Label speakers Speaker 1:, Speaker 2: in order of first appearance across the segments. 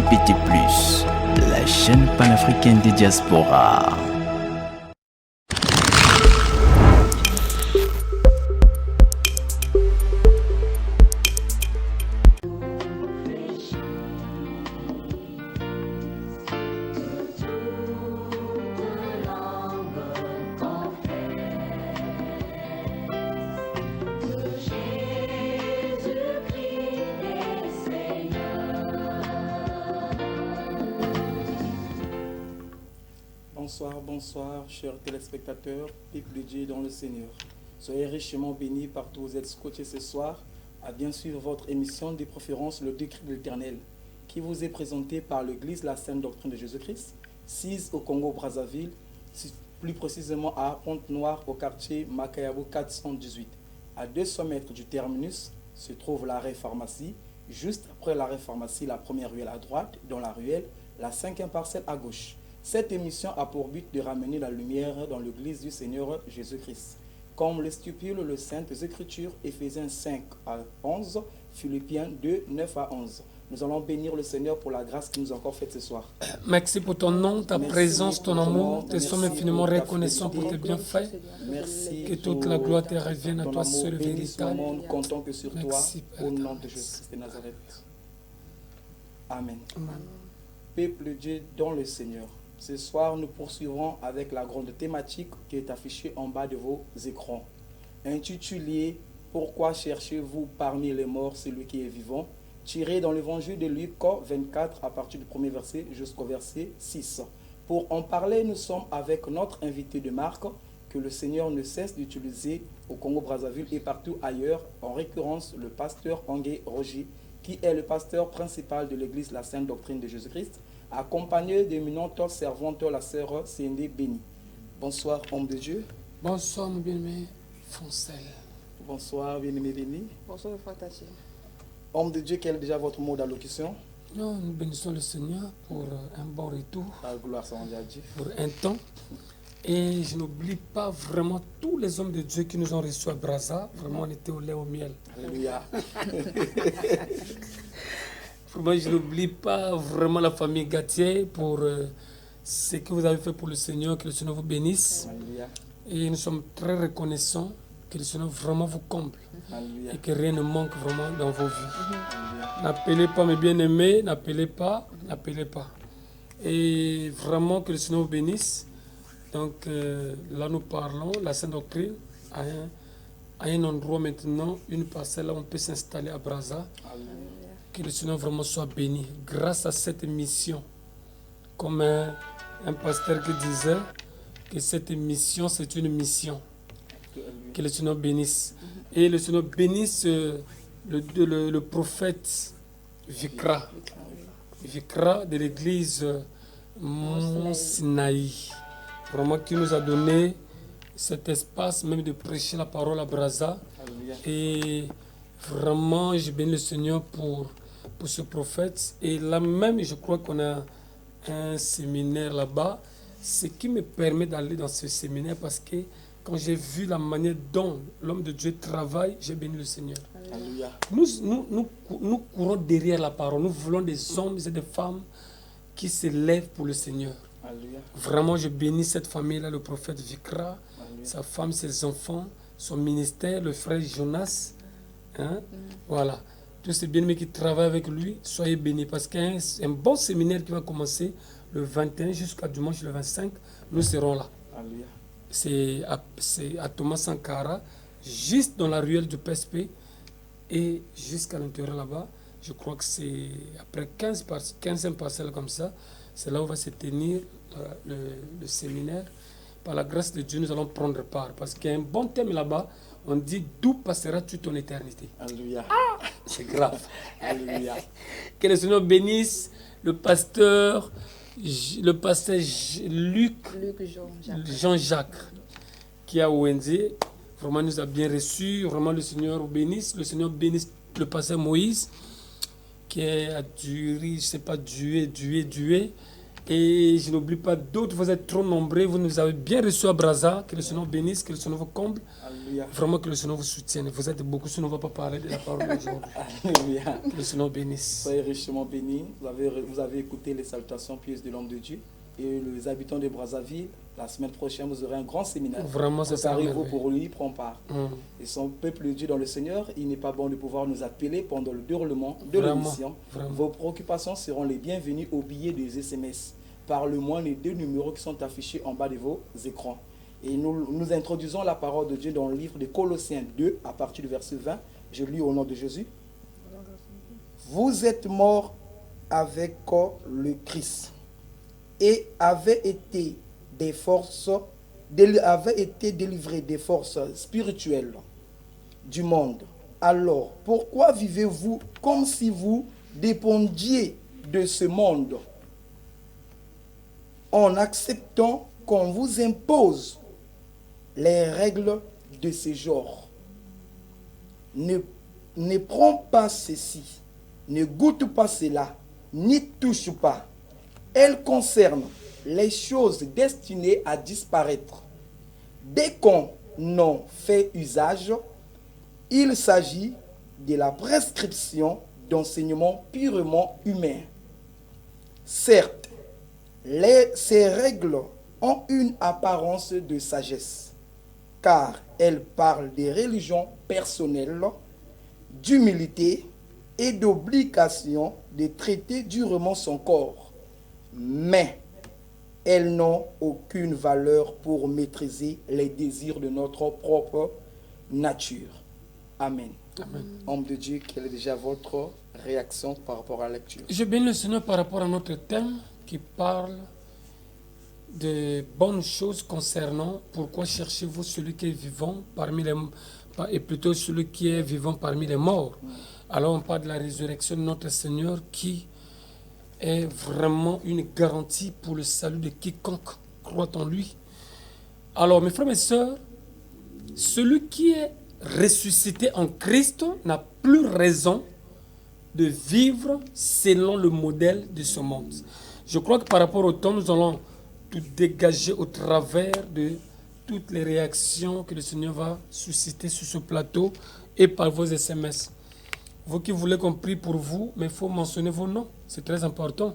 Speaker 1: LGBT+, la chaîne panafricaine des diasporas.
Speaker 2: Bonsoir, chers téléspectateurs, peuple de Dieu dans le Seigneur. Soyez richement bénis partout où vous êtes scotchés ce soir à bien suivre votre émission de préférence Le Décret de l'Éternel, qui vous est présentée par l'Église La Sainte Doctrine de Jésus-Christ, sise au Congo-Brazzaville, plus précisément à Pointe-Noire, au quartier Makayabo 418. À 200 mètres du terminus se trouve l'arrêt pharmacie. Juste après l'arrêt pharmacie, la première ruelle à droite, dans la ruelle, la 5e parcelle à gauche. Cette émission a pour but de ramener la lumière dans l'église du Seigneur Jésus-Christ. Comme le stipule le Saintes Écritures, Éphésiens 5 à 11, Philippiens 2, 9 à 11. Nous allons bénir le Seigneur pour la grâce qu'il nous a encore faite ce soir.
Speaker 3: Merci pour ton nom, ta présence, ton amour. Te sommes infiniment reconnaissants pour tes bienfaits.
Speaker 2: Merci.
Speaker 3: Que toute la gloire te revienne à toi seul véritable.
Speaker 2: Nous comptons que sur
Speaker 3: Merci,
Speaker 2: toi, au nom de Jésus-Christ de Nazareth. Amen. Peuple de Dieu dans le Seigneur. Ce soir, nous poursuivrons avec la grande thématique qui est affichée en bas de vos écrans. Intitulée « Pourquoi cherchez-vous parmi les morts celui qui est vivant ?» tiré dans l'évangile de Luc 24 à partir du premier verset jusqu'au verset 6. Pour en parler, nous sommes avec notre invité de marque que le Seigneur ne cesse d'utiliser au Congo-Brazzaville et partout ailleurs, en récurrence le pasteur Angué Roger, qui est le pasteur principal de l'église La Sainte Doctrine de Jésus-Christ, accompagné d'éminentes servantes, la sœur CND Béni. Bonsoir, homme de Dieu.
Speaker 3: Bonsoir, mon bien-aimé Foncel.
Speaker 2: Bonsoir, bien-aimé Béni.
Speaker 4: Bonsoir, frère Tachi.
Speaker 2: Homme de Dieu, quel est déjà votre mot d'allocution?
Speaker 3: Nous bénissons le Seigneur pour un bon retour,
Speaker 2: La gloire soit rendue à Dieu.
Speaker 3: pour un temps. Et je n'oublie pas vraiment tous les hommes de Dieu qui nous ont reçus à Brazza. Vraiment, on était au lait au miel.
Speaker 2: Alléluia.
Speaker 3: Vraiment, je n'oublie pas vraiment la famille Gatier pour ce que vous avez fait pour le Seigneur. Que le Seigneur vous bénisse.
Speaker 2: Alléluia.
Speaker 3: Et nous sommes très reconnaissants que le Seigneur vraiment vous comble.
Speaker 2: Alléluia.
Speaker 3: Et que rien ne manque vraiment dans vos vies.
Speaker 2: Alléluia.
Speaker 3: N'appelez pas mes bien-aimés, n'appelez pas. Et vraiment que le Seigneur vous bénisse. Donc là nous parlons, la Sainte Doctrine, à un endroit maintenant, une parcelle là où on peut s'installer à Brazza.
Speaker 2: Alléluia.
Speaker 3: Que le Seigneur vraiment soit béni. Grâce à cette mission, comme un pasteur qui disait que cette mission c'est une mission. Que le Seigneur bénisse. Et le Seigneur bénisse le prophète Vikra de l'église Mont Sinaï. Vraiment qui nous a donné cet espace même de prêcher la parole à Brazza.
Speaker 2: Alléluia.
Speaker 3: Et vraiment, je bénis le Seigneur pour ce prophète. Et là même, je crois qu'on a un séminaire là-bas. Ce qui me permet d'aller dans ce séminaire parce que quand j'ai vu la manière dont l'homme de Dieu travaille, j'ai béni le Seigneur.
Speaker 2: Alléluia.
Speaker 3: Nous courons derrière la parole. Nous voulons des hommes et des femmes qui se lèvent pour le Seigneur.
Speaker 2: Alléluia.
Speaker 3: Vraiment, je bénis cette famille-là, le prophète Vikra,
Speaker 2: Alléluia.
Speaker 3: sa femme, ses enfants, son ministère, le frère Jonas. Hein? Voilà. Tous ces bien-aimés qui travaillent avec lui, soyez bénis. Parce qu'il y a un bon séminaire qui va commencer le 21 jusqu'à dimanche le 25. Nous serons là.
Speaker 2: Alléluia.
Speaker 3: C'est à Thomas Sankara, juste dans la ruelle du PSP. Et jusqu'à l'intérieur là-bas, je crois que c'est après 15e parcelle comme ça, c'est là où va se tenir le séminaire. Par la grâce de Dieu, nous allons prendre part. Parce qu'il y a un bon thème là-bas. On dit d'où passeras-tu ton éternité?
Speaker 2: Alléluia.
Speaker 3: C'est grave.
Speaker 2: Alléluia.
Speaker 3: Que le Seigneur bénisse le pasteur Luc Jean-Jacques qui a ONG. Vraiment nous a bien reçus. Vraiment le Seigneur bénisse. Le Seigneur bénisse le pasteur Moïse qui a duré, je ne sais pas, dué. Et je n'oublie pas d'autres, vous êtes trop nombreux, vous nous avez bien reçus à Brazza, que le Seigneur bénisse, que le Seigneur vous comble.
Speaker 2: Alléluia.
Speaker 3: Vraiment que le Seigneur vous soutienne. Vous êtes beaucoup, sinon on ne va pas parler de la parole aujourd'hui.
Speaker 2: Alléluia.
Speaker 3: Que le Seigneur bénisse.
Speaker 2: Soyez richement bénis. Vous avez écouté les salutations pieuses de l'homme de Dieu. Et les habitants de Brazzaville, la semaine prochaine, vous aurez un grand séminaire.
Speaker 3: Vraiment, c'est ça.
Speaker 2: Préparez-vous pour lui prendre part.
Speaker 3: Hum.
Speaker 2: Et son peuple Dieu dans le Seigneur, il n'est pas bon de pouvoir nous appeler pendant le déroulement de
Speaker 3: Vraiment,
Speaker 2: l'émission.
Speaker 3: vraiment.
Speaker 2: Vos préoccupations seront les bienvenues au billet des SMS. Par le moins les 2 numéros qui sont affichés en bas de vos écrans. Et nous introduisons la parole de Dieu dans le livre de Colossiens 2, à partir du verset 20. Je lis au nom de Jésus. Vous êtes morts avec le Christ et avez été délivrés des forces spirituelles du monde. Alors, pourquoi vivez-vous comme si vous dépendiez de ce monde en acceptant qu'on vous impose les règles de ce genre? Ne prends pas ceci, ne goûte pas cela, n'y touche pas. Elles concernent les choses destinées à disparaître. Dès qu'on en fait usage, il s'agit de la prescription d'enseignements purement humains. Certes, ces règles ont une apparence de sagesse, car elles parlent des religions personnelles, d'humilité et d'obligation de traiter durement son corps. Mais elles n'ont aucune valeur pour maîtriser les désirs de notre propre nature. Amen.
Speaker 3: Amen.
Speaker 2: Homme de Dieu, quelle est déjà votre réaction par rapport à la lecture?
Speaker 3: Je bénis le Seigneur par rapport à notre thème qui parle de bonnes choses concernant pourquoi cherchez-vous celui qui est vivant parmi les et plutôt celui qui est vivant parmi les morts. Alors on parle de la résurrection de notre Seigneur qui est vraiment une garantie pour le salut de quiconque croit en lui. Alors mes frères et sœurs, celui qui est ressuscité en Christ n'a plus raison de vivre selon le modèle de ce monde. Je crois que par rapport au temps, nous allons tout dégager au travers de toutes les réactions que le Seigneur va susciter sur ce plateau et par vos SMS. Vous qui voulez qu'on prie pour vous, mais il faut mentionner vos noms, c'est très important.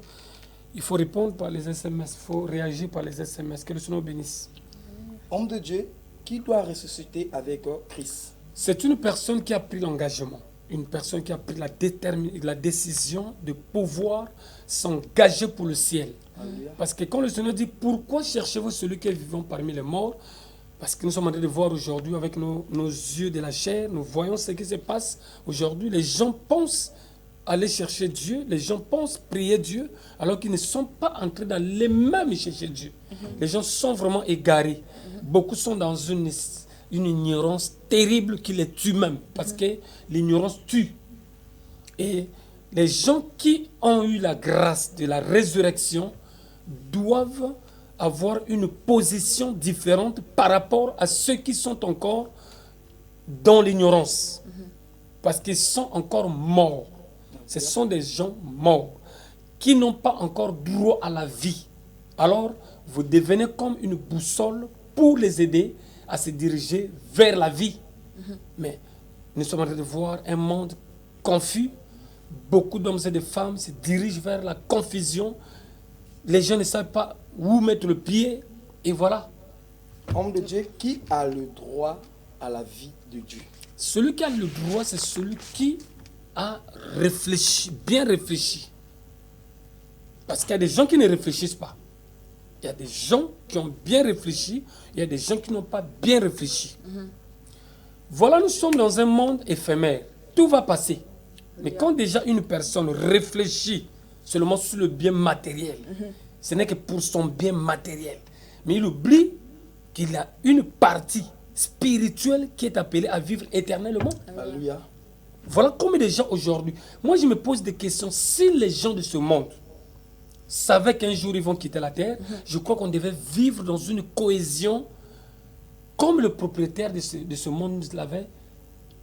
Speaker 3: Il faut répondre par les SMS, il faut réagir par les SMS. Que le Seigneur bénisse.
Speaker 2: Homme de Dieu, qui doit ressusciter avec Christ?
Speaker 3: C'est une personne qui a pris l'engagement, une personne qui a pris la décision de pouvoir s'engager pour le ciel.
Speaker 2: Alléluia.
Speaker 3: Parce que quand le Seigneur dit « Pourquoi cherchez-vous celui qui est vivant parmi les morts ?» Parce que nous sommes en train de voir aujourd'hui avec nos yeux de la chair, nous voyons ce qui se passe aujourd'hui. Les gens pensent aller chercher Dieu, les gens pensent prier Dieu, alors qu'ils ne sont pas en train d'aller même chercher Dieu. Les gens sont vraiment égarés. Beaucoup sont dans une ignorance terrible qui les tue même, parce que l'ignorance tue. Et les gens qui ont eu la grâce de la résurrection doivent avoir une position différente par rapport à ceux qui sont encore dans l'ignorance. Parce qu'ils sont encore morts. Ce sont des gens morts qui n'ont pas encore droit à la vie. Alors, vous devenez comme une boussole pour les aider à se diriger vers la vie. Mais nous sommes en train de voir un monde confus. Beaucoup d'hommes et de femmes se dirigent vers la confusion. Les gens ne savent pas où mettre le pied. Et voilà.
Speaker 2: Homme de Dieu, qui a le droit à la vie de Dieu?
Speaker 3: Celui qui a le droit, c'est celui qui a réfléchi, bien réfléchi. Parce qu'il y a des gens qui ne réfléchissent pas. Il y a des gens qui ont bien réfléchi, il y a des gens qui n'ont pas bien réfléchi. Voilà, nous sommes dans un monde éphémère. Tout va passer. Mais quand déjà une personne réfléchit seulement sur le bien matériel, ce n'est que pour son bien matériel. Mais il oublie qu'il a une partie spirituelle qui est appelée à vivre éternellement.
Speaker 2: Alléluia.
Speaker 3: Voilà combien de gens aujourd'hui. Moi, je me pose des questions. Si les gens de ce monde savaient qu'un jour ils vont quitter la terre, je crois qu'on devait vivre dans une cohésion comme le propriétaire de ce monde l'avait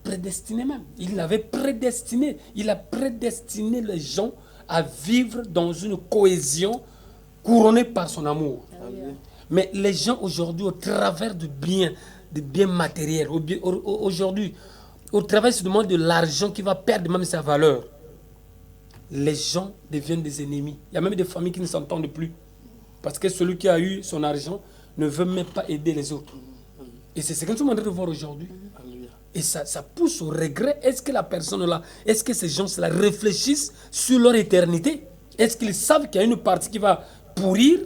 Speaker 3: prédestiné même. Il l'avait prédestiné. Il a prédestiné les gens à vivre dans une cohésion couronné par son amour.
Speaker 2: Alléluia.
Speaker 3: Mais les gens aujourd'hui, au travers de biens matériels, aujourd'hui, au travers seulement de l'argent qui va perdre même sa valeur, les gens deviennent des ennemis. Il y a même des familles qui ne s'entendent plus. Parce que celui qui a eu son argent ne veut même pas aider les autres. Et c'est ce que nous sommes en train de voir aujourd'hui.
Speaker 2: Alléluia.
Speaker 3: Et ça pousse au regret. Est-ce que la personne-là, est-ce que ces gens-là réfléchissent sur leur éternité? Est-ce qu'ils savent qu'il y a une partie qui va pourrir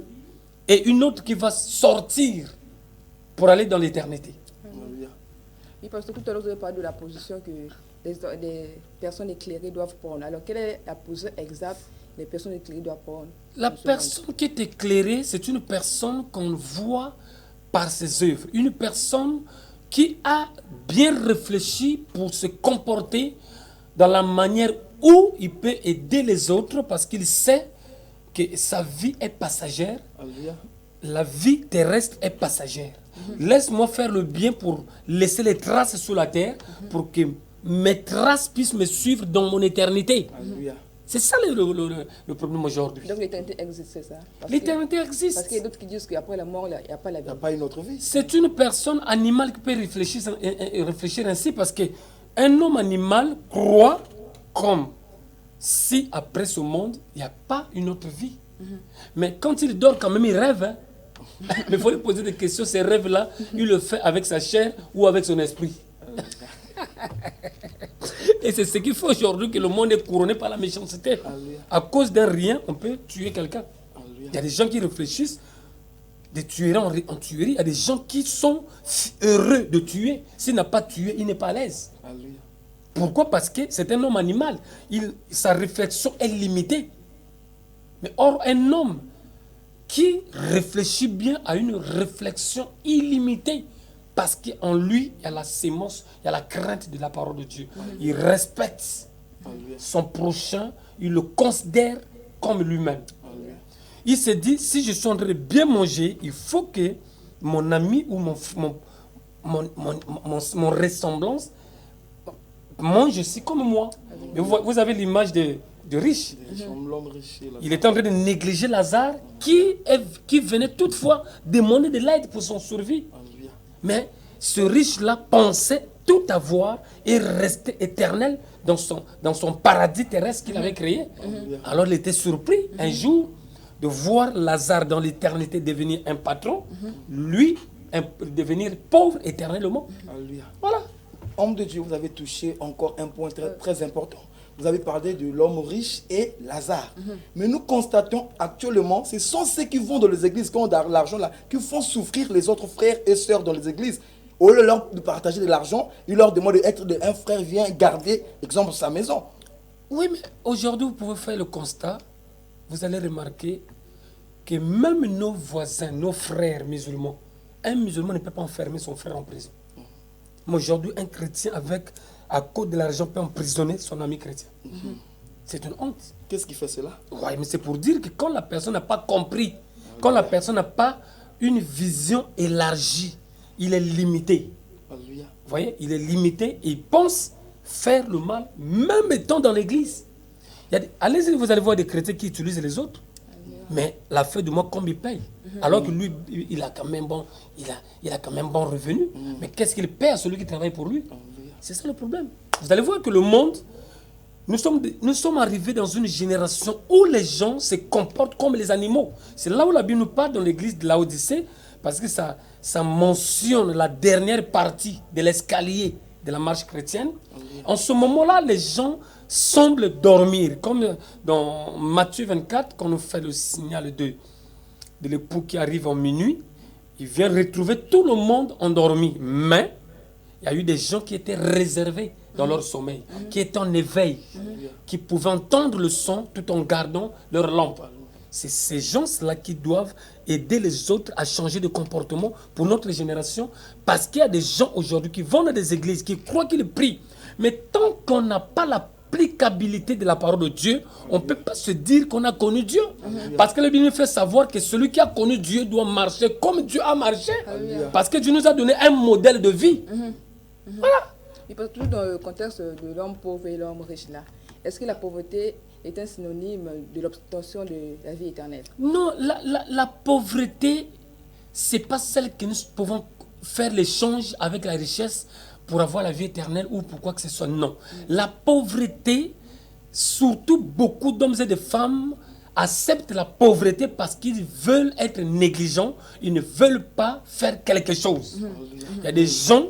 Speaker 3: et une autre qui va sortir pour aller dans l'éternité?
Speaker 2: Alléluia.
Speaker 4: Oui, parce que tout à l'heure, vous avez parlé de la position que des personnes éclairées doivent prendre. Alors, quelle est la position exacte des personnes éclairées doivent prendre?
Speaker 3: La personne qui est éclairée, c'est une personne qu'on voit par ses œuvres. Une personne qui a bien réfléchi pour se comporter dans la manière où il peut aider les autres parce qu'il sait que sa vie est passagère.
Speaker 2: Alléluia.
Speaker 3: La vie terrestre est passagère. Laisse-moi faire le bien pour laisser les traces sur la terre pour que mes traces puissent me suivre dans mon éternité.
Speaker 2: Alléluia.
Speaker 3: C'est ça le problème aujourd'hui.
Speaker 4: Donc, l'éternité existe, c'est ça?
Speaker 3: L'éternité
Speaker 4: Parce
Speaker 3: existe.
Speaker 4: qu'il y a d'autres qui disent qu'après la mort, il n'y a pas la
Speaker 2: Il n'y a
Speaker 4: vie.
Speaker 2: pas une autre vie.
Speaker 3: C'est une personne animale qui peut réfléchir ainsi parce qu'un homme animal croit comme si après ce monde, il n'y a pas une autre vie. Mais quand il dort quand même, il rêve. Hein. Mais il faut lui poser des questions. Ces rêves-là, il le fait avec sa chair ou avec son esprit. Et c'est ce qui fait aujourd'hui que le monde est couronné par la méchanceté.
Speaker 2: Alléluia.
Speaker 3: À cause d'un rien, on peut tuer quelqu'un.
Speaker 2: Alléluia.
Speaker 3: Il y a des gens qui réfléchissent de tuerie en tuerie. Il y a des gens qui sont heureux de tuer. S'il n'a pas tué, il n'est pas à l'aise.
Speaker 2: Alléluia.
Speaker 3: Pourquoi? Parce que c'est un homme animal. Sa réflexion est limitée. Mais or, un homme qui réfléchit bien a une réflexion illimitée. Parce qu'en lui, il y a la sémence, il y a la crainte de la parole de Dieu. Il respecte
Speaker 2: Alléluia.
Speaker 3: son prochain, il le considère comme lui-même.
Speaker 2: Alléluia.
Speaker 3: Il se dit, si je suis en train de bien manger, il faut que mon ami ou mon ressemblance mange aussi comme moi. Mais vous avez l'image de riche.
Speaker 2: L'homme riche. Là.
Speaker 3: Il était en train de négliger Lazare qui venait toutefois demander de l'aide pour son survie.
Speaker 2: Alléluia.
Speaker 3: Mais ce riche-là pensait tout avoir et rester éternel dans son paradis terrestre qu'il avait créé. Alors il était surpris un jour de voir Lazare dans l'éternité devenir un patron, lui devenir pauvre éternellement.
Speaker 2: Alléluia.
Speaker 3: Voilà.
Speaker 2: Homme de Dieu, vous avez touché encore un point très important. Vous avez parlé de l'homme riche et Lazare. Mais nous constatons actuellement, ce sont ceux qui vont dans les églises, qui ont de l'argent là, qui font souffrir les autres frères et sœurs dans les églises. Au lieu de partager de l'argent, il leur demande d'être un frère, vient garder, exemple, sa maison.
Speaker 3: Oui, mais aujourd'hui, vous pouvez faire le constat, vous allez remarquer que même nos voisins, nos frères musulmans, un musulman ne peut pas enfermer son frère en prison. Mais aujourd'hui, un chrétien à cause de l'argent peut emprisonner son ami chrétien. C'est une honte.
Speaker 2: Qu'est-ce qui fait cela?
Speaker 3: Oui, mais c'est pour dire que quand la personne n'a pas compris, quand la personne n'a pas une vision élargie, il est limité.
Speaker 2: Alléluia.
Speaker 3: Vous voyez, il est limité et il pense faire le mal, même étant dans l'église. Allez-y, vous allez voir des chrétiens qui utilisent les autres. Mais la fin du mois, comme il paye. Alors que lui, il a quand même bon revenu. Mais qu'est-ce qu'il paie à celui qui travaille pour lui? C'est ça le problème. Vous allez voir que le monde, nous sommes arrivés dans une génération où les gens se comportent comme les animaux. C'est là où la Bible nous parle dans l'église de Laodicée, parce que ça mentionne la dernière partie de l'escalier de la marche chrétienne. En ce moment-là, les gens semblent dormir. Comme dans Matthieu 24, quand on fait le signal de l'époux qui arrive en minuit, il vient retrouver tout le monde endormi. Mais il y a eu des gens qui étaient réservés dans leur sommeil, qui étaient en éveil, qui pouvaient entendre le son tout en gardant leur lampe. C'est ces gens-là qui doivent aider les autres à changer de comportement pour notre génération, parce qu'il y a des gens aujourd'hui qui vont dans des églises, qui croient qu'ils prient, mais tant qu'on n'a pas l'applicabilité de la parole de Dieu, on ne peut pas se dire qu'on a connu Dieu. Parce que la Bible fait savoir que celui qui a connu Dieu doit marcher comme Dieu a marché. Parce que Dieu nous a donné un modèle de vie. Voilà.
Speaker 4: Et toujours dans le contexte de l'homme pauvre et l'homme riche là, est-ce que la pauvreté est un synonyme de l'obtention de la vie éternelle.
Speaker 3: Non, la pauvreté, c'est pas celle que nous pouvons faire l'échange avec la richesse pour avoir la vie éternelle ou pour quoi que ce soit. Non. La pauvreté, surtout beaucoup d'hommes et de femmes acceptent la pauvreté parce qu'ils veulent être négligents, ils ne veulent pas faire quelque chose. Il y a des gens,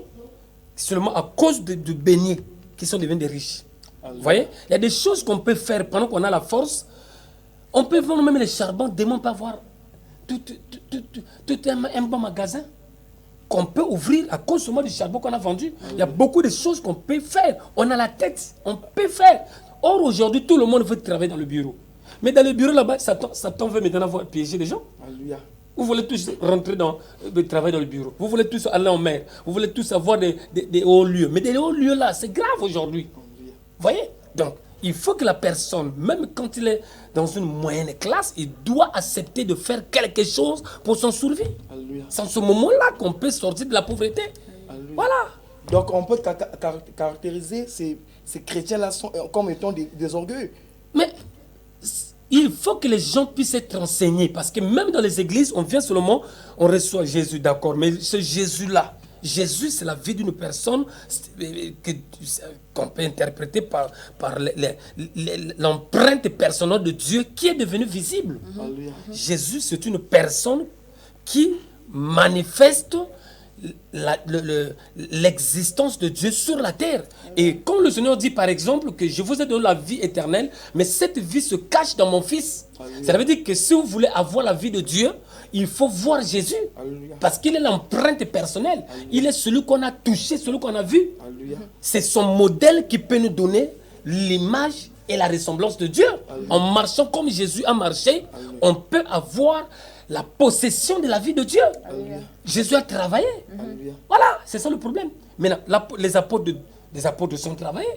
Speaker 3: seulement à cause de baigner, qui sont devenus des riches. Vous voyez, il y a des choses qu'on peut faire pendant qu'on a la force. On peut vendre même les charbons, demain pas voir tout un bon magasin qu'on peut ouvrir à cause seulement du charbon qu'on a vendu. Il y a beaucoup de choses qu'on peut faire. On a la tête, on peut faire. Or, aujourd'hui, tout le monde veut travailler dans le bureau. Mais dans le bureau, là-bas, Satan veut maintenant piéger les gens.
Speaker 2: Alléluia.
Speaker 3: Vous voulez tous rentrer travailler dans le bureau. Vous voulez tous aller en mer. Vous voulez tous avoir des hauts lieux. Mais des hauts lieux, là, c'est grave aujourd'hui. Vous voyez? Donc, il faut que la personne, même quand il est dans une moyenne classe, il doit accepter de faire quelque chose pour son survie.
Speaker 2: Alléluia.
Speaker 3: C'est en ce moment-là qu'on peut sortir de la pauvreté.
Speaker 2: Alléluia.
Speaker 3: Voilà.
Speaker 2: Donc, on peut caractériser ces chrétiens-là comme étant des orgueilleux.
Speaker 3: Mais il faut que les gens puissent être enseignés. Parce que même dans les églises, on vient seulement, on reçoit Jésus, d'accord. Mais ce Jésus-là, Jésus, c'est la vie d'une personne qu'on peut interpréter par l'empreinte personnelle de Dieu qui est devenue visible. Jésus, c'est une personne qui manifeste l'existence de Dieu sur la terre. Et quand le Seigneur dit par exemple que je vous ai donné la vie éternelle, mais cette vie se cache dans mon Fils. Ça veut dire que si vous voulez avoir la vie de Dieu, il faut voir Jésus. Alléluia. Parce qu'il est l'empreinte personnelle. Alléluia. Il est celui qu'on a touché, celui qu'on a vu. C'est son modèle qui peut nous donner l'image et la ressemblance de Dieu. Alléluia. En marchant comme Jésus a marché, Alléluia, on peut avoir la possession de la vie de Dieu. Alléluia. Jésus a travaillé. Alléluia. Voilà, c'est ça le problème. Maintenant, les apôtres sont travaillés.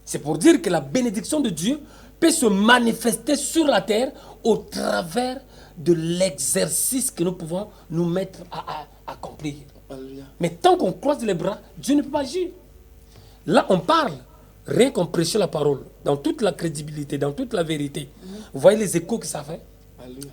Speaker 3: C'est pour dire que la bénédiction de Dieu peut se manifester sur la terre au travers de l'exercice que nous pouvons nous mettre à accomplir. Alléluia. Mais tant qu'on croise les bras, Dieu ne peut pas agir. Là, on parle, rien qu'en prêchant la parole, dans toute la crédibilité, dans toute la vérité. Vous voyez les échos que ça fait? Alléluia.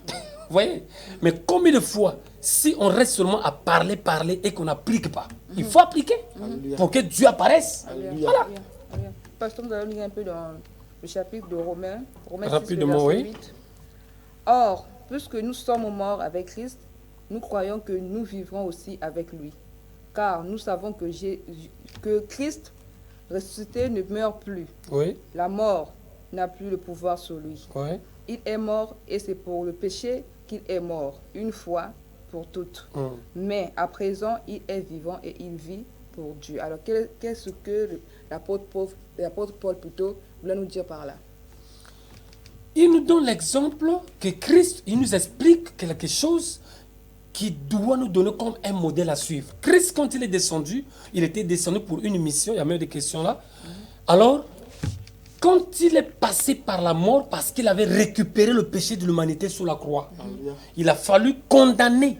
Speaker 3: Vous voyez? Mais combien de fois, si on reste seulement à parler et qu'on n'applique pas, il faut appliquer. Alléluia. Pour que Dieu apparaisse. Alléluia. Voilà.
Speaker 4: Alléluia. Pasteur, nous allons lire un peu dans le chapitre de Romains 6,
Speaker 3: rapidement,
Speaker 4: verset
Speaker 3: oui.
Speaker 4: 8. Or, puisque nous sommes morts avec Christ, nous croyons que nous vivrons aussi avec lui. Car nous savons que Christ ressuscité ne meurt plus.
Speaker 3: Oui.
Speaker 4: La mort n'a plus le pouvoir sur lui.
Speaker 3: Oui.
Speaker 4: Il est mort et c'est pour le péché qu'il est mort, une fois pour toutes. Mais à présent, il est vivant et il vit pour Dieu. Alors, qu'est-ce que l'apôtre Paul plutôt voulait nous dire par là?
Speaker 3: Il nous donne l'exemple que Christ, il nous explique quelque chose qui doit nous donner comme un modèle à suivre. Christ, quand il est descendu, il était descendu pour une mission, il y a même des questions là. Alors, quand il est passé par la mort, parce qu'il avait récupéré le péché de l'humanité sur la croix, il a fallu condamner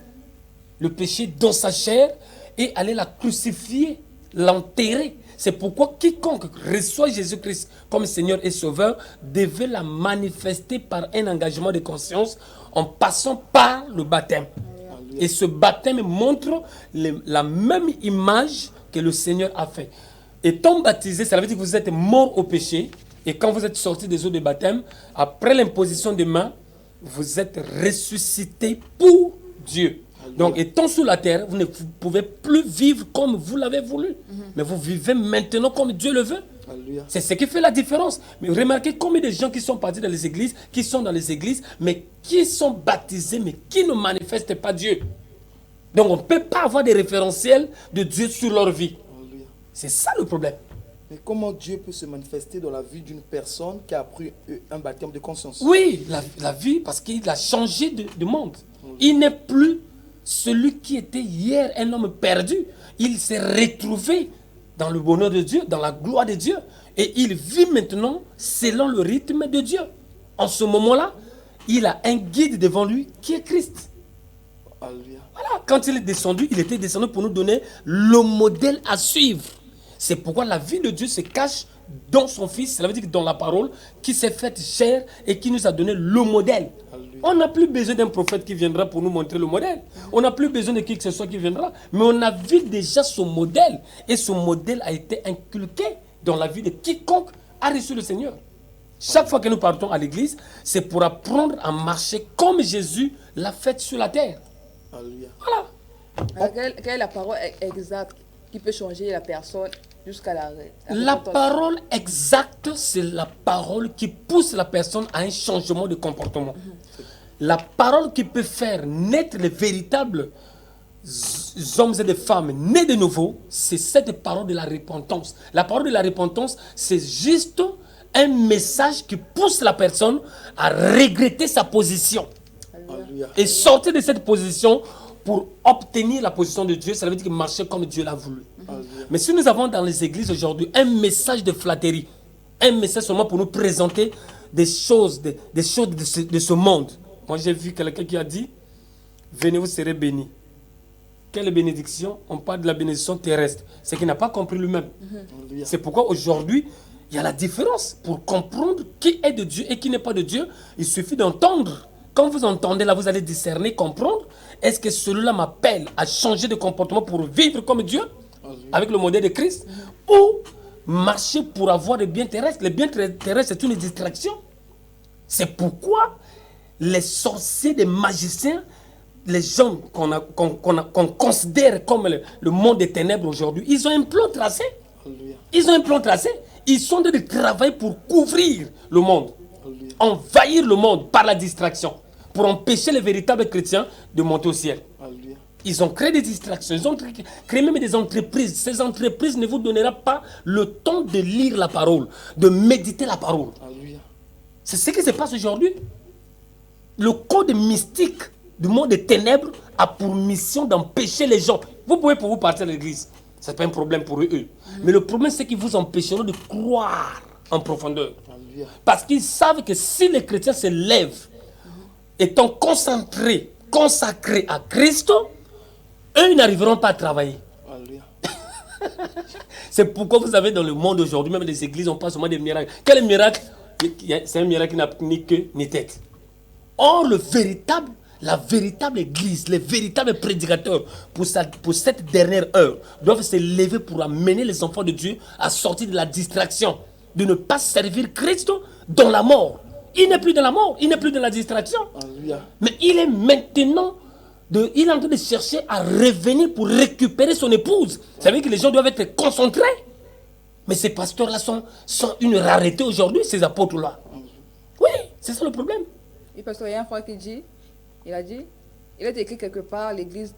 Speaker 3: le péché dans sa chair et aller la crucifier, l'enterrer. C'est pourquoi quiconque reçoit Jésus-Christ comme Seigneur et Sauveur devait la manifester par un engagement de conscience en passant par le baptême. Et ce baptême montre la même image que le Seigneur a fait. Étant baptisé, ça veut dire que vous êtes mort au péché. Et quand vous êtes sorti des eaux de baptême, après l'imposition des mains, vous êtes ressuscité pour Dieu. Donc, étant sur la terre, vous ne pouvez plus vivre comme vous l'avez voulu. Mais vous vivez maintenant comme Dieu le veut. Alléluia. C'est ce qui fait la différence. Mais remarquez combien de gens qui sont partis dans les églises, qui sont dans les églises, mais qui sont baptisés, mais qui ne manifestent pas Dieu. Donc, on ne peut pas avoir des référentiels de Dieu sur leur vie. Alléluia. C'est ça le problème.
Speaker 2: Mais comment Dieu peut se manifester dans la vie d'une personne qui a pris un baptême de conscience?
Speaker 3: Oui, la vie, parce qu'il a changé de monde. Il n'est plus celui qui était hier un homme perdu. Il s'est retrouvé dans le bonheur de Dieu, dans la gloire de Dieu. Et il vit maintenant selon le rythme de Dieu. En ce moment-là, il a un guide devant lui qui est Christ. Alléluia. Voilà, quand il est descendu, il était descendu pour nous donner le modèle à suivre. C'est pourquoi la vie de Dieu se cache dans son Fils, cela veut dire que dans la parole, qui s'est faite chair et qui nous a donné le modèle.
Speaker 2: Alléluia.
Speaker 3: On n'a plus besoin d'un prophète qui viendra pour nous montrer le modèle. On n'a plus besoin de qui que ce soit qui viendra. Mais on a vu déjà son modèle. Et ce modèle a été inculqué dans la vie de quiconque a reçu le Seigneur. Chaque fois que nous partons à l'église, c'est pour apprendre à marcher comme Jésus l'a fait sur la terre.
Speaker 2: Alléluia.
Speaker 3: Voilà.
Speaker 4: Alors, quelle est la parole exacte qui peut changer la personne jusqu'à la
Speaker 3: La
Speaker 4: repentance?
Speaker 3: parole exacte, c'est la parole qui pousse la personne à un changement de comportement. La parole qui peut faire naître les véritables hommes et des femmes nés de nouveau, c'est cette parole de la repentance. La parole de la repentance, c'est juste un message qui pousse la personne à regretter sa position
Speaker 2: Alléluia.
Speaker 3: et sortir de cette position pour obtenir la position de Dieu. Ça veut dire que marcher comme Dieu l'a voulu.
Speaker 2: Alléluia.
Speaker 3: Mais si nous avons dans les églises aujourd'hui un message de flatterie, un message seulement pour nous présenter des choses, de ce monde. Moi j'ai vu quelqu'un qui a dit, venez vous serez bénis. Quelle bénédiction? On parle de la bénédiction terrestre. C'est qu'il n'a pas compris lui-même.
Speaker 2: Alléluia.
Speaker 3: C'est pourquoi aujourd'hui, il y a la différence. Pour comprendre qui est de Dieu et qui n'est pas de Dieu, il suffit d'entendre. Quand vous entendez là, vous allez discerner, comprendre. Est-ce que celui-là m'appelle à changer de comportement pour vivre comme Dieu, avec le modèle de Christ, ou marcher pour avoir des biens terrestres? Les biens terrestres, c'est une distraction. C'est pourquoi les sorciers, les magiciens, les gens qu'on considère comme le monde des ténèbres aujourd'hui, ils ont un plan tracé.
Speaker 2: Alléluia.
Speaker 3: Ils ont un plan tracé. Ils sont en train de travailler pour couvrir le monde,
Speaker 2: Alléluia.
Speaker 3: envahir le monde par la distraction, pour empêcher les véritables chrétiens de monter au ciel.
Speaker 2: Alléluia.
Speaker 3: Ils ont créé des distractions, ils ont créé même des entreprises. Ces entreprises ne vous donneront pas le temps de lire la parole, de méditer la parole.
Speaker 2: Alléluia.
Speaker 3: C'est ce qui se passe aujourd'hui. Le code mystique du monde des ténèbres a pour mission d'empêcher les gens. Vous pouvez pour vous partir à l'église, ce n'est pas un problème pour eux. Mais le problème, c'est qu'ils vous empêcheront de croire en profondeur.
Speaker 2: Alléluia.
Speaker 3: Parce qu'ils savent que si les chrétiens se lèvent, étant concentrés, consacrés à Christ, eux, ils n'arriveront pas à travailler.
Speaker 2: Alléluia.
Speaker 3: C'est pourquoi vous avez dans le monde aujourd'hui, même les églises, on parle seulement des miracles. Quel miracle? C'est un miracle qui n'a ni queue ni tête. Or, la véritable église, les véritables prédicateurs pour cette dernière heure doivent se lever pour amener les enfants de Dieu à sortir de la distraction, de ne pas servir Christ dans la mort. Il n'est plus dans la mort, il n'est plus dans la distraction.
Speaker 2: Alléluia.
Speaker 3: Mais il est maintenant, il est en train de chercher à revenir pour récupérer son épouse. Ça veut dire que les gens doivent être concentrés. Mais ces pasteurs-là sont une rareté aujourd'hui, ces apôtres-là. Oui, c'est ça le problème.
Speaker 4: Et parce qu'il y a un frère qui dit, il a écrit quelque part, l'église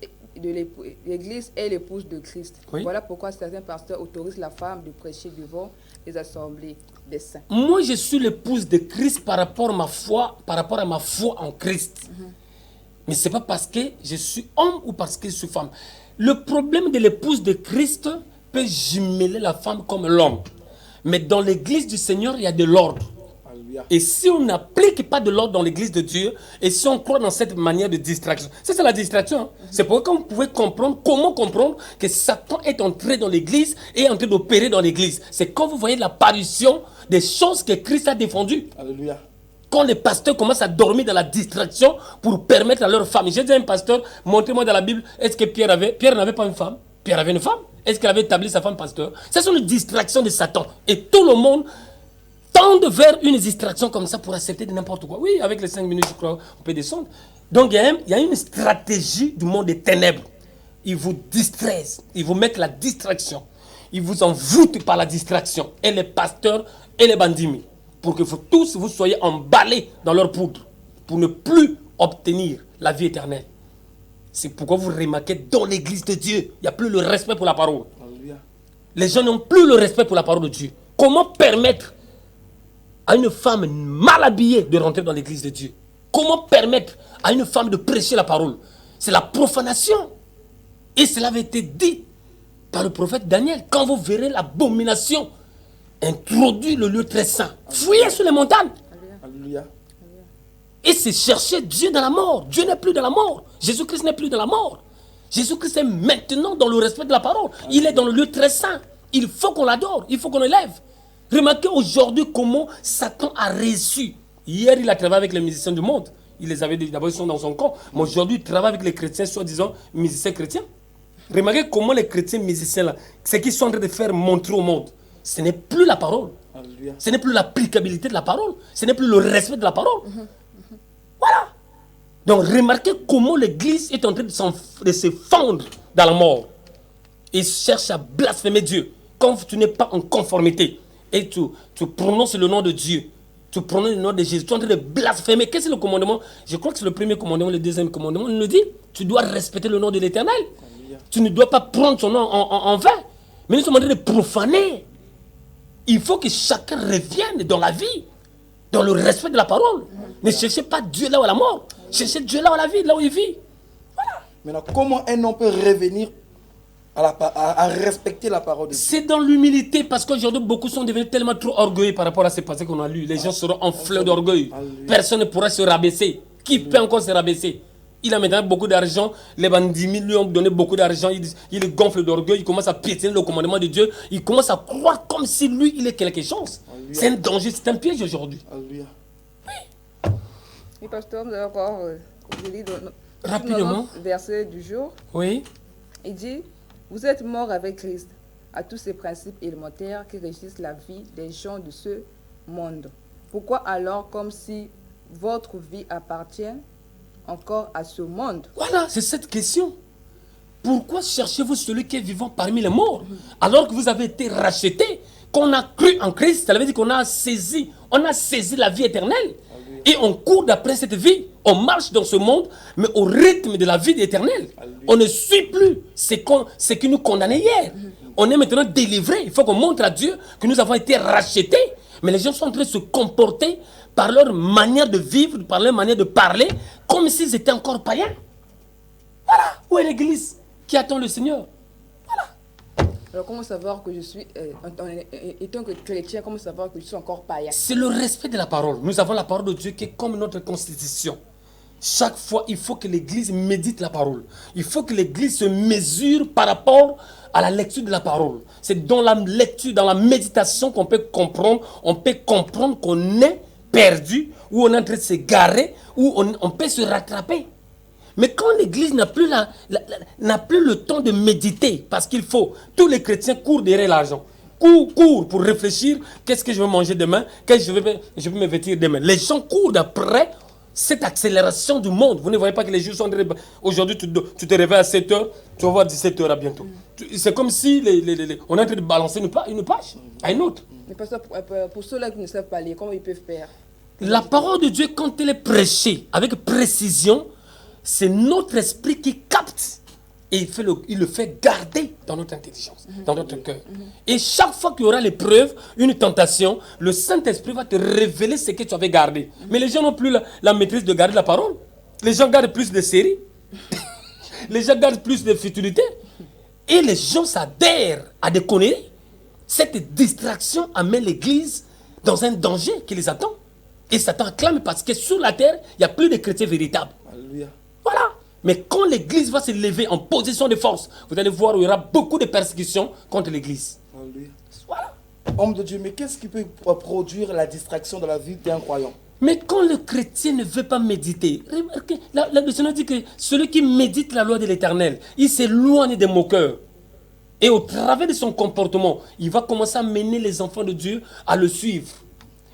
Speaker 4: est l'épouse de Christ.
Speaker 3: Oui.
Speaker 4: Voilà pourquoi certains pasteurs autorisent la femme de prêcher devant les assemblées des saints.
Speaker 3: Moi, je suis l'épouse de Christ par rapport à ma foi en Christ. Mais ce n'est pas parce que je suis homme ou parce que je suis femme. Le problème de l'épouse de Christ peut jumeler la femme comme l'homme. Mais dans l'église du Seigneur, il y a de l'ordre.
Speaker 2: Alléluia.
Speaker 3: Et si on n'applique pas de l'ordre dans l'église de Dieu, et si on croit dans cette manière de distraction, c'est la distraction. Hein. C'est pourquoi vous pouvez comment comprendre que Satan est entré dans l'église et est en train d'opérer dans l'église. C'est quand vous voyez l'apparition des choses que Christ a défendues.
Speaker 2: Alléluia.
Speaker 3: Quand les pasteurs commencent à dormir dans la distraction pour permettre à leur femme. J'ai dit à un pasteur, montrez-moi dans la Bible, est-ce que Pierre n'avait pas une femme? Pierre avait une femme. Est-ce qu'il avait établi sa femme pasteur? Ce sont les distractions de Satan. Et tout le monde tendent vers une distraction comme ça pour accepter de n'importe quoi. Oui, avec les 5 minutes, je crois, on peut descendre. Donc, il y a une stratégie du monde des ténèbres. Ils vous distraisent. Ils vous mettent la distraction. Ils vous envoûtent par la distraction. Et les pasteurs et les bandits. Pour que vous tous, vous soyez emballés dans leur poudre. Pour ne plus obtenir la vie éternelle. C'est pourquoi vous remarquez dans l'église de Dieu, il n'y a plus le respect pour la parole.
Speaker 2: Alléluia.
Speaker 3: Les gens n'ont plus le respect pour la parole de Dieu. Comment permettre à une femme mal habillée de rentrer dans l'église de Dieu? Comment permettre à une femme de prêcher la parole? C'est la profanation. Et cela avait été dit par le prophète Daniel. Quand vous verrez l'abomination introduire le lieu très saint, fouillez sur les montagnes.
Speaker 2: Alléluia.
Speaker 3: Et c'est chercher Dieu dans la mort. Dieu n'est plus dans la mort. Jésus-Christ n'est plus dans la mort. Jésus-Christ est maintenant dans le respect de la parole. Il est dans le lieu très saint. Il faut qu'on l'adore. Il faut qu'on l'élève. Remarquez aujourd'hui comment Satan a reçu. Hier, il a travaillé avec les musiciens du monde. Il les avait d'abord, ils sont dans son camp. Mais aujourd'hui, il travaille avec les chrétiens, soi-disant musiciens chrétiens. Remarquez comment les chrétiens musiciens, là, ce qu'ils sont en train de faire montrer au monde, ce n'est plus la parole.
Speaker 2: Alléluia.
Speaker 3: Ce n'est plus l'applicabilité de la parole. Ce n'est plus le respect de la parole. Voilà. Donc, remarquez comment l'Église est en train de se fendre dans la mort. Et cherche à blasphémer Dieu. Quand tu n'es pas en conformité et tu prononces le nom de Dieu, tu prononces le nom de Jésus, tu es en train de blasphémer. Qu'est-ce que c'est le commandement? Je crois que c'est le premier commandement, le deuxième commandement. Il nous dit, tu dois respecter le nom de l'Éternel. Tu ne dois pas prendre son nom en vain. Mais nous sommes en train de profaner. Il faut que chacun revienne dans la vie, dans le respect de la parole. Ne cherchez pas Dieu là où il y a la mort. Cherchez Dieu là où il y a la vie, là où il vit.
Speaker 2: Maintenant, comment un homme peut revenir à respecter la parole de Dieu?
Speaker 3: C'est dans l'humilité, parce qu'aujourd'hui, beaucoup sont devenus tellement trop orgueilleux par rapport à ces passés qu'on a lus. Les gens seront en fleur d'orgueil. Personne ne pourra se rabaisser. Qui peut encore se rabaisser? Il a maintenant beaucoup d'argent. Les bandits lui ont donné beaucoup d'argent. Il gonfle d'orgueil. Il commence à piétiner le commandement de Dieu. Il commence à croire comme si lui, il est quelque chose. C'est un danger, c'est un piège aujourd'hui.
Speaker 2: Alléluia.
Speaker 4: Oui, pasteur, nous allons encore lire
Speaker 3: Rapidement.
Speaker 4: le verset du jour.
Speaker 3: Oui.
Speaker 4: Il dit, vous êtes morts avec Christ à tous ces principes élémentaires qui régissent la vie des gens de ce monde. Pourquoi alors, comme si votre vie appartient encore à ce monde?
Speaker 3: Voilà, c'est cette question. Pourquoi cherchez-vous celui qui est vivant parmi les morts, alors que vous avez été racheté, qu'on a cru en Christ? Ça veut dire qu'on a saisi la vie éternelle. Et on court d'après cette vie. On marche dans ce monde, mais au rythme de la vie éternelle. On ne suit plus ce qui nous condamnait hier. On est maintenant délivrés. Il faut qu'on montre à Dieu que nous avons été rachetés. Mais les gens sont en train de se comporter par leur manière de vivre, par leur manière de parler, comme s'ils étaient encore païens. Voilà. Où est l'Église qui attend le Seigneur?
Speaker 4: Alors comment savoir que je suis, étant que chrétien, comment savoir que je suis encore païen?
Speaker 3: C'est le respect de la parole. Nous avons la parole de Dieu qui est comme notre constitution. Chaque fois, il faut que l'Église médite la parole. Il faut que l'Église se mesure par rapport à la lecture de la parole. C'est dans la lecture, dans la méditation qu'on peut comprendre qu'on est perdu, ou on est en train de se garer, ou on peut se rattraper. Mais quand l'Église n'a plus, n'a plus le temps de méditer, parce qu'il faut, tous les chrétiens courent derrière l'argent. Courent pour réfléchir, qu'est-ce que je vais manger demain, qu'est-ce que je vais me vêtir demain. Les gens courent d'après cette accélération du monde. Vous ne voyez pas que les jours sont... Aujourd'hui, tu te réveilles à 7 h, tu vas voir 17 h à bientôt. C'est comme si on est en train de balancer une page à une autre.
Speaker 4: Mais pasteur, pour ceux-là qui ne savent pas lire, comment ils peuvent faire?
Speaker 3: La parole de Dieu, quand elle est prêchée avec précision, c'est notre esprit qui capte et il le fait garder dans notre intelligence, dans notre cœur. Et chaque fois qu'il y aura l'épreuve, une tentation, le Saint-Esprit va te révéler ce que tu avais gardé. Mais les gens n'ont plus la maîtrise de garder la parole. Les gens gardent plus de séries. Les gens gardent plus de futilité. Et les gens s'adhèrent à des conneries. Cette distraction amène l'Église dans un danger qui les attend. Et Satan acclame parce que sur la terre, il n'y a plus de chrétiens véritables.
Speaker 2: Alléluia.
Speaker 3: Voilà. Mais quand l'Église va se lever en position de force, vous allez voir, il y aura beaucoup de persécutions contre l'Église.
Speaker 2: Alléluia.
Speaker 3: Voilà.
Speaker 2: Homme de Dieu, mais qu'est-ce qui peut produire la distraction dans la vie d'un croyant?
Speaker 3: Mais quand le chrétien ne veut pas méditer, remarquez, le Seigneur dit que celui qui médite la loi de l'Éternel, il s'éloigne des moqueurs. Et au travers de son comportement, il va commencer à mener les enfants de Dieu à le suivre.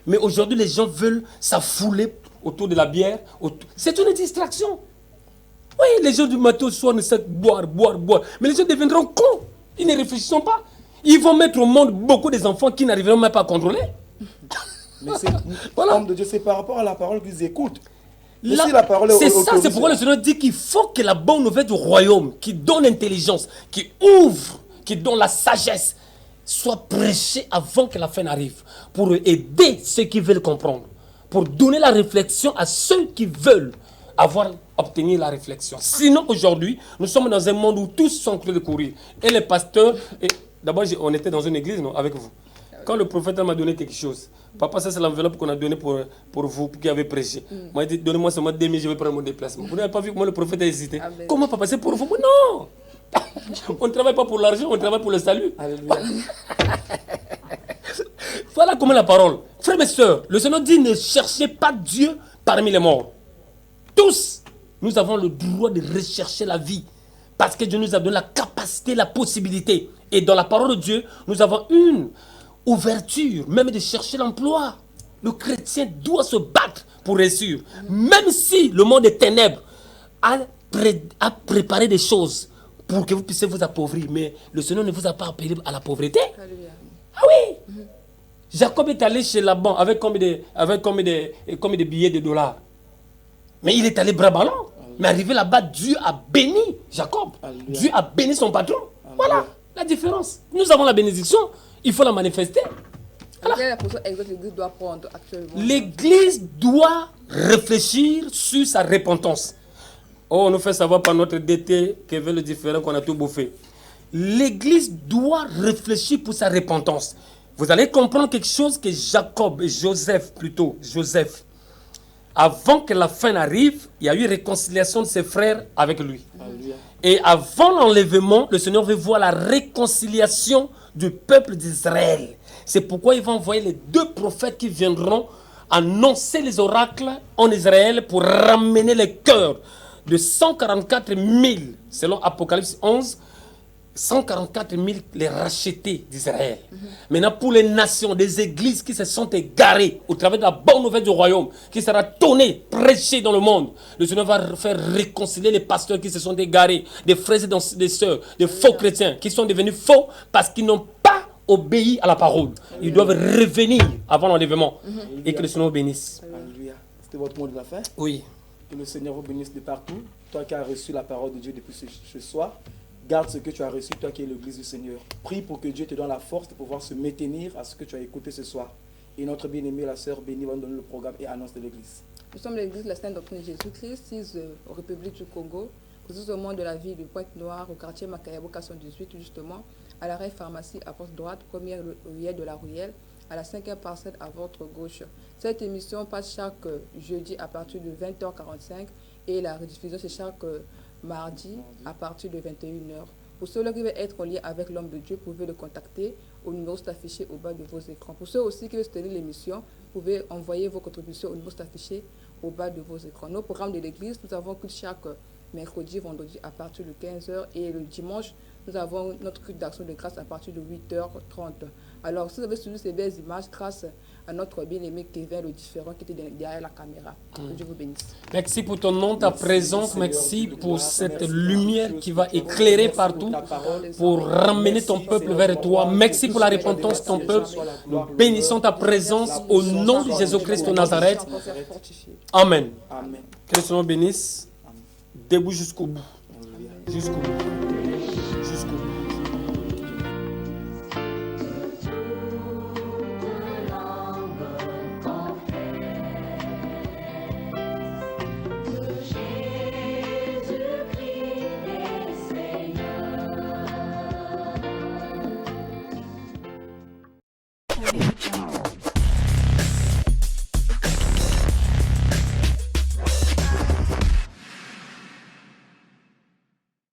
Speaker 3: Mais aujourd'hui, les gens veulent s'affouler autour de la bière. C'est une distraction. Oui, les gens du matin au soir ne savent boire. Mais les gens deviendront cons. Ils ne réfléchissent pas. Ils vont mettre au monde beaucoup des enfants qui n'arriveront même pas à contrôler.
Speaker 2: Mais c'est,
Speaker 3: Voilà.
Speaker 2: homme de Dieu, c'est par rapport à la parole qu'ils écoutent.
Speaker 3: C'est ça, c'est pourquoi le Seigneur dit qu'il faut que la bonne nouvelle du royaume, qui donne l'intelligence, qui ouvre, qui donne la sagesse, soit prêchée avant que la fin n'arrive, pour aider ceux qui veulent comprendre, pour donner la réflexion à ceux qui veulent obtenir la réflexion. Sinon, aujourd'hui, nous sommes dans un monde où tous sont en train de courir. Et les pasteurs, d'abord, on était dans une église, non, avec vous. Quand le prophète m'a donné quelque chose, papa, ça c'est l'enveloppe qu'on a donnée pour vous, qui avez prêché. Moi, il dit, donnez-moi seulement 2000, je vais prendre mon déplacement. Vous n'avez pas vu comment le prophète a hésité?
Speaker 4: Amen.
Speaker 3: Comment, papa, c'est pour vous? Mais non. On ne travaille pas pour l'argent, on travaille pour le salut.
Speaker 2: Alléluia.
Speaker 5: Voilà comment la parole. Frères et sœurs, le Seigneur dit ne cherchez pas Dieu parmi les morts. Tous, nous avons le droit de rechercher la vie. Parce que Dieu nous a donné la capacité, la possibilité. Et dans la parole de Dieu, nous avons une ouverture, même de chercher l'emploi. Le chrétien doit se battre pour réussir. Même si le monde des ténèbres a préparé des choses pour que vous puissiez vous appauvrir. Mais le Seigneur ne vous a pas appelé à la pauvreté.
Speaker 4: Alléluia.
Speaker 5: Ah oui. Jacob est allé chez Laban avec combien de billets de dollars. Mais il est allé bras ballants. Mais arrivé là-bas, Dieu a béni Jacob.
Speaker 2: Alléluia.
Speaker 5: Dieu a béni son patron.
Speaker 2: Alléluia.
Speaker 5: Voilà la différence. Nous avons la bénédiction. Il faut la manifester.
Speaker 4: Quelle est la position exacte que l'Église doit prendre actuellement?
Speaker 5: L'Église doit réfléchir sur sa repentance. Oh, on nous fait savoir par notre DT qu'il veut le différent qu'on a tout bouffé. L'Église doit réfléchir pour sa repentance. Vous allez comprendre quelque chose que Joseph, avant que la fin n'arrive, il y a eu réconciliation de ses frères avec lui.
Speaker 2: Alléluia.
Speaker 5: Et avant l'enlèvement, le Seigneur veut voir la réconciliation du peuple d'Israël. C'est pourquoi il va envoyer les 2 prophètes qui viendront annoncer les oracles en Israël pour ramener les cœurs de 144 000, selon Apocalypse 11, 144 000 les rachetés d'Israël. Maintenant, pour les nations, des églises qui se sont égarées au travers de la bonne nouvelle du royaume, qui sera tonnée, prêchée dans le monde, le Seigneur va faire réconcilier les pasteurs qui se sont égarés, des frères et des sœurs, des faux chrétiens qui sont devenus faux parce qu'ils n'ont pas obéi à la parole. Ils doivent revenir avant l'enlèvement. Et que le Seigneur bénisse.
Speaker 2: Alléluia. C'était votre mot de la fin.
Speaker 5: Oui.
Speaker 2: Que le Seigneur vous bénisse de partout. Toi qui as reçu la parole de Dieu depuis ce soir, garde ce que tu as reçu, toi qui es l'église du Seigneur. Prie pour que Dieu te donne la force de pouvoir se maintenir à ce que tu as écouté ce soir. Et notre bien-aimée, la sœur Béni, va nous donner le programme et annonce de l'église.
Speaker 4: Nous sommes l'église de la Sainte Doctrine de Jésus-Christ, 6 République du Congo, précisément de la ville de Pointe-Noire, au quartier Makayabo 418, justement, à l'arrêt pharmacie à votre droite, première ruelle de la ruelle, à la 5e parcelle à votre gauche. Cette émission passe chaque jeudi à partir de 20h45 et la rediffusion c'est chaque mardi à partir de 21h. Pour ceux qui veulent être en lien avec l'homme de Dieu, vous pouvez le contacter au numéro affiché au bas de vos écrans. Pour ceux aussi qui veulent soutenir l'émission, vous pouvez envoyer vos contributions au numéro affiché au bas de vos écrans. Nos programmes de l'église, nous avons culte chaque mercredi, vendredi à partir de 15h et le dimanche, nous avons notre culte d'action de grâce à partir de 8h30. Alors, si vous avez suivi ces belles images, grâce à notre bien-aimé Kevin, le différent qui était derrière la caméra. Que Dieu vous bénisse.
Speaker 5: Merci pour ton nom, ta présence. Merci pour cette lumière qui va éclairer partout pour ramener ton peuple vers toi. Merci pour la repentance de ton peuple. Nous bénissons ta présence au nom de Jésus-Christ de Nazareth. Amen.
Speaker 2: Amen.
Speaker 5: Que le Seigneur bénisse. Debout jusqu'au bout. Jusqu'au bout. Jusqu'au bout.